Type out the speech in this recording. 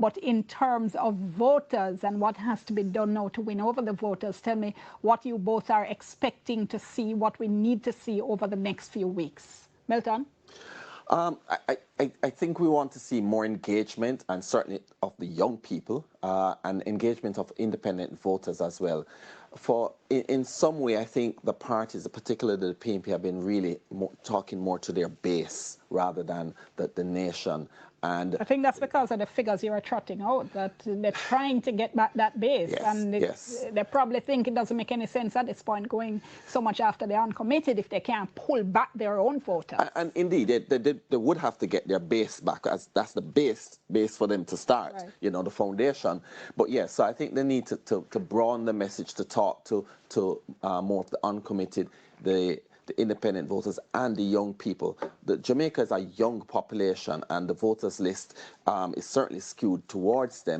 But in terms of voters and what has to be done now to win over the voters, tell me what you both are expecting to see, what we need to see over the next few weeks. Milton? I think we want to see more engagement, and certainly of the young people, and engagement of independent voters as well. In some way, I think the parties, particularly the PNP, have been really talking more to their base rather than the nation. And I think that's because of the figures you are trotting out, that they're trying to get back that base. Yes, and they probably think it doesn't make any sense at this point going so much after the uncommitted if they can't pull back their own voters. And indeed, they would have to get their base back, as that's the base for them to start, right. You know, the foundation. But yes, so I think they need to broaden the message, to talk to more of the uncommitted, the independent voters and the young people. Jamaica is a young population, and the voters list is certainly skewed towards them.